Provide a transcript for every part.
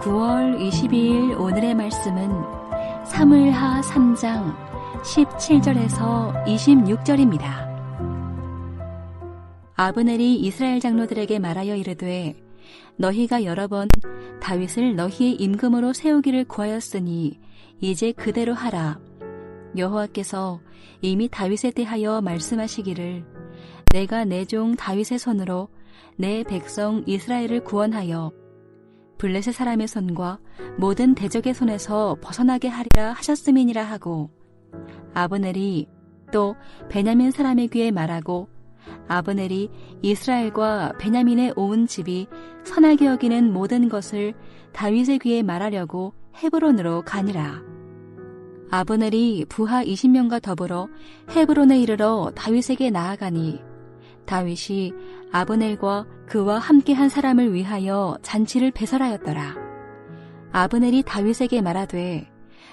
9월 22일 오늘의 말씀은 사무엘하 3장 17절에서 26절입니다. 아브넬이 이스라엘 장로들에게 말하여 이르되 너희가 여러 번 다윗을 너희의 임금으로 세우기를 구하였으니 이제 그대로 하라. 여호와께서 이미 다윗에 대하여 말씀하시기를 내가 내 종 다윗의 손으로 내 백성 이스라엘을 구원하여 블레셋 사람의 손과 모든 대적의 손에서 벗어나게 하리라 하셨음이니라 하고, 아브넬이 또 베냐민 사람의 귀에 말하고 아브넬이 이스라엘과 베냐민의 온 집이 선하게 여기는 모든 것을 다윗의 귀에 말하려고 헤브론으로 가니라. 아브넬이 부하 20명과 더불어 헤브론에 이르러 다윗에게 나아가니 다윗이 아브넬과 그와 함께한 사람을 위하여 잔치를 배설하였더라. 아브넬이 다윗에게 말하되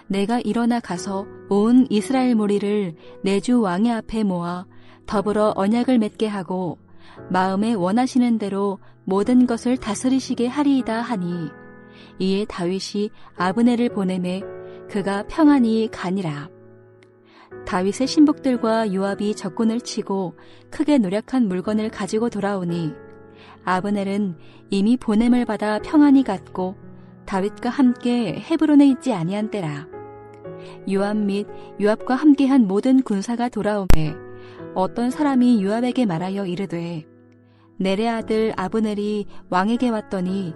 내가 일어나 가서 온 이스라엘 무리를 내 주 왕의 앞에 모아 더불어 언약을 맺게 하고 마음에 원하시는 대로 모든 것을 다스리시게 하리이다 하니, 이에 다윗이 아브넬을 보내매 그가 평안히 가니라. 다윗의 신복들과 요압이 적군을 치고 크게 노력한 물건을 가지고 돌아오니 아브넬은 이미 보냄을 받아 평안히 갔고 다윗과 함께 헤브론에 있지 아니한 때라. 요압 및 요압과 함께한 모든 군사가 돌아오매 어떤 사람이 요압에게 말하여 이르되 넬의 아들 아브넬이 왕에게 왔더니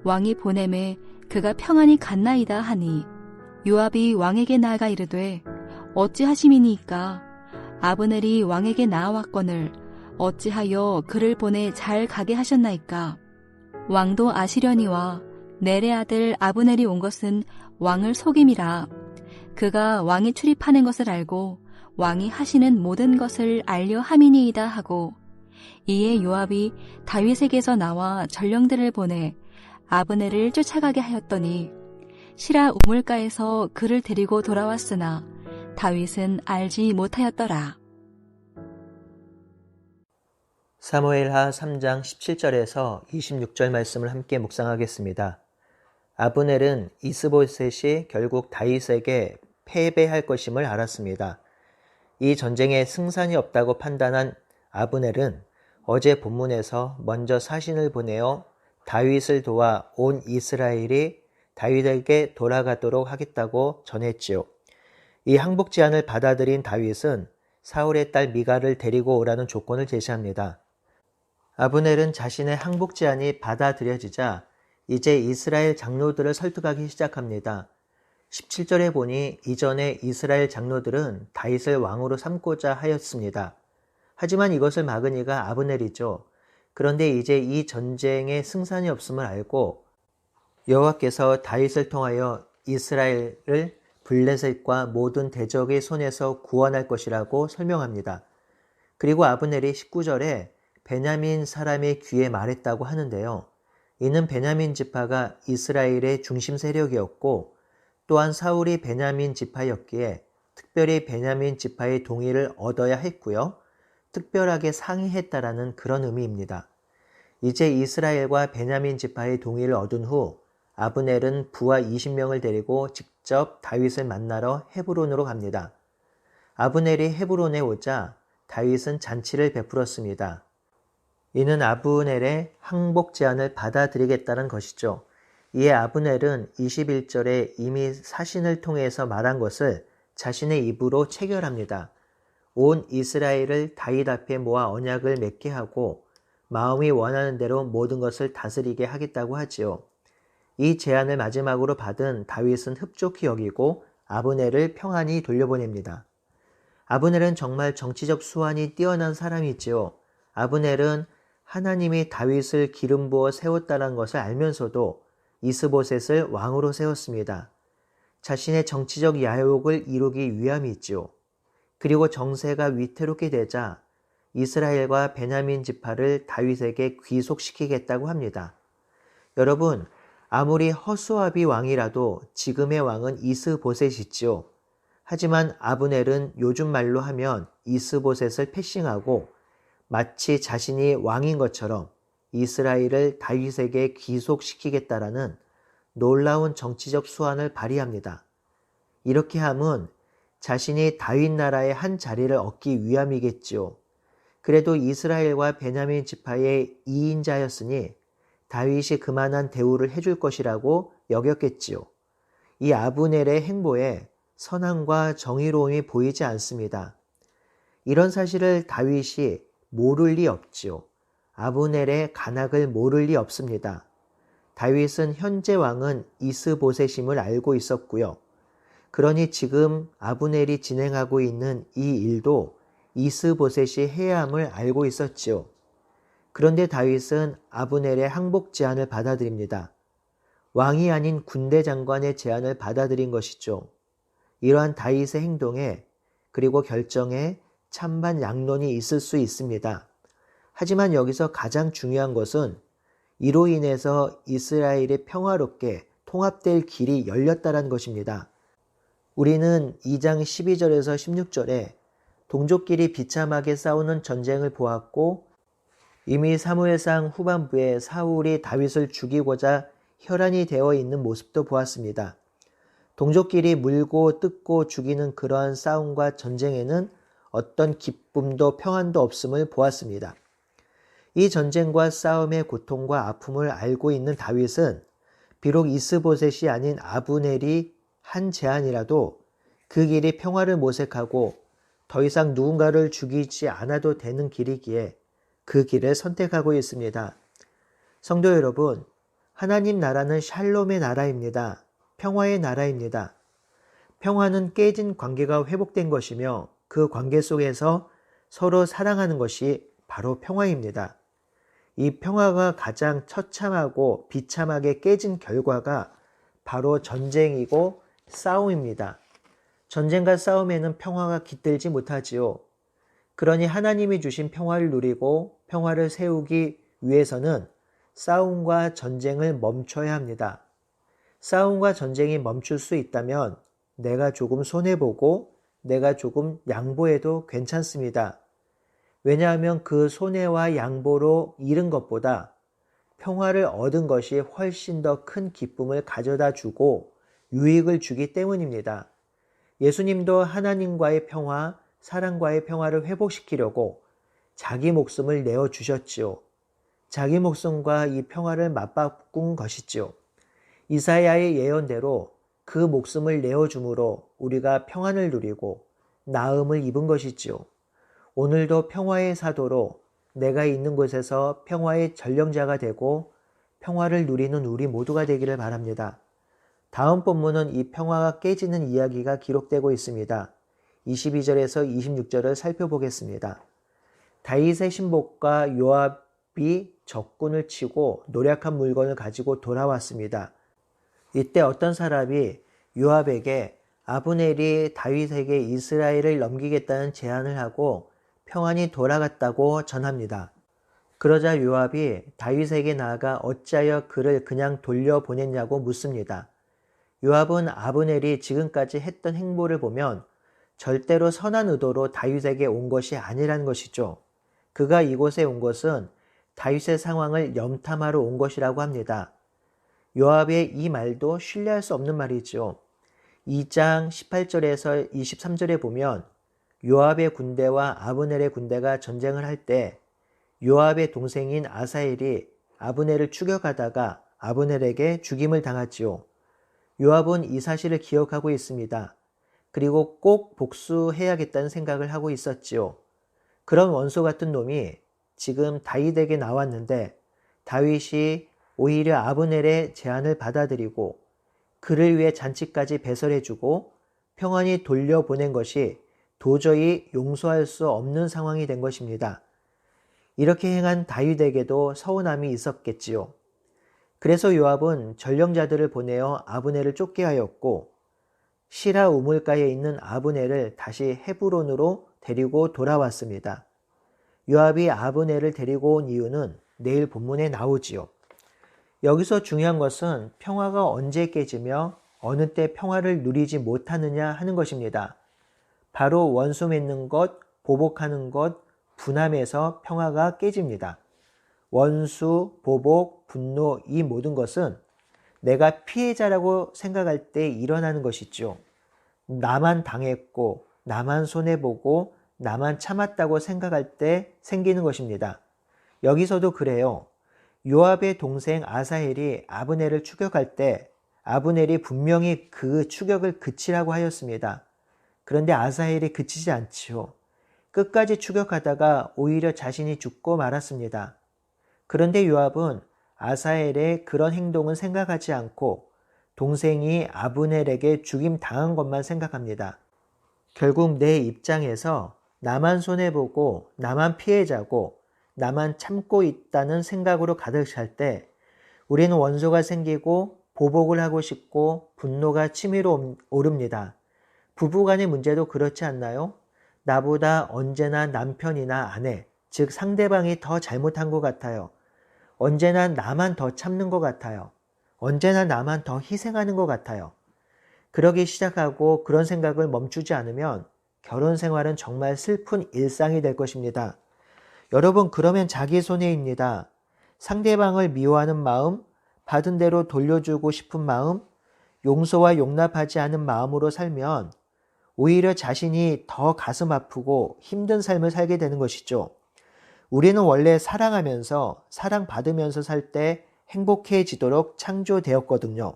왕이 보냄에 그가 평안히 갔나이다 하니, 요압이 왕에게 나아가 이르되 어찌하심이니까? 아브넬이 왕에게 나아왔거늘 어찌하여 그를 보내 잘 가게 하셨나이까? 왕도 아시려니와 넬의 아들 아브넬이 온 것은 왕을 속임이라. 그가 왕이 출입하는 것을 알고 왕이 하시는 모든 것을 알려 함이니이다 하고, 이에 요압이 다윗에게서 나와 전령들을 보내 아브넬을 쫓아가게 하였더니 시라 우물가에서 그를 데리고 돌아왔으나 다윗은 알지 못하였더라. 사무엘하 3장 17절에서 26절 말씀을 함께 묵상하겠습니다. 아브넬은 이스보셋이 결국 다윗에게 패배할 것임을 알았습니다. 이 전쟁에 승산이 없다고 판단한 아브넬은 어제 본문에서 먼저 사신을 보내어 다윗을 도와 온 이스라엘이 다윗에게 돌아가도록 하겠다고 전했지요. 이 항복 제안을 받아들인 다윗은 사울의 딸 미갈을 데리고 오라는 조건을 제시합니다. 아브넬은 자신의 항복 제안이 받아들여지자 이제 이스라엘 장로들을 설득하기 시작합니다. 17절에 보니 이전에 이스라엘 장로들은 다윗을 왕으로 삼고자 하였습니다. 하지만 이것을 막은 이가 아브넬이죠. 그런데 이제 이 전쟁에 승산이 없음을 알고 여호와께서 다윗을 통하여 이스라엘을 블레셋과 모든 대적의 손에서 구원할 것이라고 설명합니다. 그리고 아브넬이 19절에 베냐민 사람의 귀에 말했다고 하는데요. 이는 베냐민 지파가 이스라엘의 중심 세력이었고 또한 사울이 베냐민 지파였기에 특별히 베냐민 지파의 동의를 얻어야 했고요. 특별하게 상의했다라는 그런 의미입니다. 이제 이스라엘과 베냐민 지파의 동의를 얻은 후 아브넬은 부하 20명을 데리고 직접 다윗을 만나러 헤브론으로 갑니다. 아브넬이 헤브론에 오자 다윗은 잔치를 베풀었습니다. 이는 아브넬의 항복 제안을 받아들이겠다는 것이죠. 이에 아브넬은 21절에 이미 사신을 통해서 말한 것을 자신의 입으로 체결합니다. 온 이스라엘을 다윗 앞에 모아 언약을 맺게 하고 마음이 원하는 대로 모든 것을 다스리게 하겠다고 하지요. 이 제안을 마지막으로 받은 다윗은 흡족히 여기고 아브넬을 평안히 돌려보냅니다. 아브넬은 정말 정치적 수완이 뛰어난 사람이지요. 아브넬은 하나님이 다윗을 기름 부어 세웠다는 것을 알면서도 이스보셋을 왕으로 세웠습니다. 자신의 정치적 야욕을 이루기 위함이지요. 그리고 정세가 위태롭게 되자 이스라엘과 베냐민 지파를 다윗에게 귀속시키겠다고 합니다. 여러분, 아무리 허수아비 왕이라도 지금의 왕은 이스보셋이지요. 하지만 아브넬은 요즘 말로 하면 이스보셋을 패싱하고 마치 자신이 왕인 것처럼 이스라엘을 다윗에게 귀속시키겠다라는 놀라운 정치적 수완을 발휘합니다. 이렇게 함은 자신이 다윗 나라의 한 자리를 얻기 위함이겠지요. 그래도 이스라엘과 베냐민 지파의 2인자였으니 다윗이 그만한 대우를 해줄 것이라고 여겼겠지요. 이 아브넬의 행보에 선함과 정의로움이 보이지 않습니다. 이런 사실을 다윗이 모를 리 없지요. 아브넬의 간악을 모를 리 없습니다. 다윗은 현재 왕은 이스보셋임을 알고 있었고요. 그러니 지금 아브넬이 진행하고 있는 이 일도 이스보셋이 해야 함을 알고 있었지요. 그런데 다윗은 아브넬의 항복 제안을 받아들입니다. 왕이 아닌 군대 장관의 제안을 받아들인 것이죠. 이러한 다윗의 행동에 그리고 결정에 찬반 양론이 있을 수 있습니다. 하지만 여기서 가장 중요한 것은 이로 인해서 이스라엘이 평화롭게 통합될 길이 열렸다는 것입니다. 우리는 2장 12절에서 16절에 동족끼리 비참하게 싸우는 전쟁을 보았고 이미 사무엘상 후반부에 사울이 다윗을 죽이고자 혈안이 되어 있는 모습도 보았습니다. 동족끼리 물고 뜯고 죽이는 그러한 싸움과 전쟁에는 어떤 기쁨도 평안도 없음을 보았습니다. 이 전쟁과 싸움의 고통과 아픔을 알고 있는 다윗은 비록 이스보셋이 아닌 아브넬이 한 제안이라도 그 길이 평화를 모색하고 더 이상 누군가를 죽이지 않아도 되는 길이기에 그 길을 선택하고 있습니다. 성도 여러분, 하나님 나라는 샬롬의 나라입니다. 평화의 나라입니다. 평화는 깨진 관계가 회복된 것이며 그 관계 속에서 서로 사랑하는 것이 바로 평화입니다. 이 평화가 가장 처참하고 비참하게 깨진 결과가 바로 전쟁이고 싸움입니다. 전쟁과 싸움에는 평화가 깃들지 못하지요. 그러니 하나님이 주신 평화를 누리고 평화를 세우기 위해서는 싸움과 전쟁을 멈춰야 합니다. 싸움과 전쟁이 멈출 수 있다면 내가 조금 손해보고 내가 조금 양보해도 괜찮습니다. 왜냐하면 그 손해와 양보로 잃은 것보다 평화를 얻은 것이 훨씬 더 큰 기쁨을 가져다 주고 유익을 주기 때문입니다. 예수님도 하나님과의 평화, 사랑과의 평화를 회복시키려고 자기 목숨을 내어주셨지요. 자기 목숨과 이 평화를 맞바꾼 것이지요. 이사야의 예언대로 그 목숨을 내어줌으로 우리가 평안을 누리고 나음을 입은 것이지요. 오늘도 평화의 사도로 내가 있는 곳에서 평화의 전령자가 되고 평화를 누리는 우리 모두가 되기를 바랍니다. 다음 본문은 이 평화가 깨지는 이야기가 기록되고 있습니다. 22절에서 26절을 살펴보겠습니다. 다윗의 신복과 요압이 적군을 치고 노략한 물건을 가지고 돌아왔습니다. 이때 어떤 사람이 요압에게 아브넬이 다윗에게 이스라엘을 넘기겠다는 제안을 하고 평안이 돌아갔다고 전합니다. 그러자 요압이 다윗에게 나아가 어찌하여 그를 그냥 돌려보냈냐고 묻습니다. 요압은 아브넬이 지금까지 했던 행보를 보면 절대로 선한 의도로 다윗에게 온 것이 아니라는 것이죠. 그가 이곳에 온 것은 다윗의 상황을 염탐하러 온 것이라고 합니다. 요압의 이 말도 신뢰할 수 없는 말이죠. 2장 18절에서 23절에 보면 요압의 군대와 아브넬의 군대가 전쟁을 할 때 요압의 동생인 아사엘이 아브넬을 추격하다가 아브넬에게 죽임을 당하지요. 요압은 이 사실을 기억하고 있습니다. 그리고 꼭 복수해야겠다는 생각을 하고 있었지요. 그런 원수 같은 놈이 지금 다윗에게 나왔는데 다윗이 오히려 아브넬의 제안을 받아들이고 그를 위해 잔치까지 배설해주고 평안히 돌려보낸 것이 도저히 용서할 수 없는 상황이 된 것입니다. 이렇게 행한 다윗에게도 서운함이 있었겠지요. 그래서 요압은 전령자들을 보내어 아브넬을 쫓게 하였고 시라 우물가에 있는 아브넬을 다시 헤브론으로 데리고 돌아왔습니다. 요압이 아브넬을 데리고 온 이유는 내일 본문에 나오지요. 여기서 중요한 것은 평화가 언제 깨지며 어느 때 평화를 누리지 못하느냐 하는 것입니다. 바로 원수 맺는 것, 보복하는 것, 분함에서 평화가 깨집니다. 원수, 보복, 분노 이 모든 것은 내가 피해자라고 생각할 때 일어나는 것이죠. 나만 당했고, 나만 손해보고, 나만 참았다고 생각할 때 생기는 것입니다. 여기서도 그래요. 요압의 동생 아사헬이 아브넬을 추격할 때 아브넬이 분명히 그 추격을 그치라고 하였습니다. 그런데 아사헬이 그치지 않지요. 끝까지 추격하다가 오히려 자신이 죽고 말았습니다. 그런데 요압은 아사헬의 그런 행동은 생각하지 않고 동생이 아브넬에게 죽임 당한 것만 생각합니다. 결국 내 입장에서 나만 손해보고 나만 피해자고 나만 참고 있다는 생각으로 가득 찰 때 우리는 원소가 생기고 보복을 하고 싶고 분노가 치밀어 오릅니다. 부부간의 문제도 그렇지 않나요? 나보다 언제나 남편이나 아내, 즉 상대방이 더 잘못한 것 같아요. 언제나 나만 더 참는 것 같아요. 언제나 나만 더 희생하는 것 같아요. 그러기 시작하고 그런 생각을 멈추지 않으면 결혼 생활은 정말 슬픈 일상이 될 것입니다. 여러분, 그러면 자기 손해입니다. 상대방을 미워하는 마음, 받은 대로 돌려주고 싶은 마음, 용서와 용납하지 않은 마음으로 살면 오히려 자신이 더 가슴 아프고 힘든 삶을 살게 되는 것이죠. 우리는 원래 사랑하면서 사랑받으면서 살 때 행복해지도록 창조되었거든요.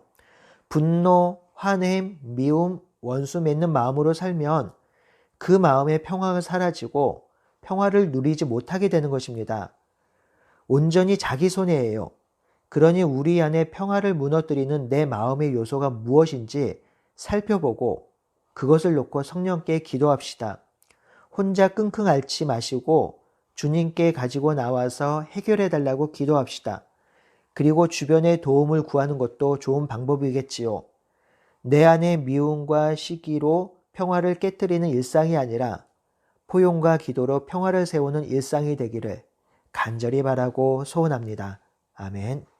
분노, 화냄, 미움, 원수 맺는 마음으로 살면 그 마음의 평화가 사라지고 평화를 누리지 못하게 되는 것입니다. 온전히 자기 손해예요. 그러니 우리 안에 평화를 무너뜨리는 내 마음의 요소가 무엇인지 살펴보고 그것을 놓고 성령께 기도합시다. 혼자 끙끙 앓지 마시고 주님께 가지고 나와서 해결해 달라고 기도합시다. 그리고 주변의 도움을 구하는 것도 좋은 방법이겠지요. 내 안의 미움과 시기로 평화를 깨뜨리는 일상이 아니라 포용과 기도로 평화를 세우는 일상이 되기를 간절히 바라고 소원합니다. 아멘.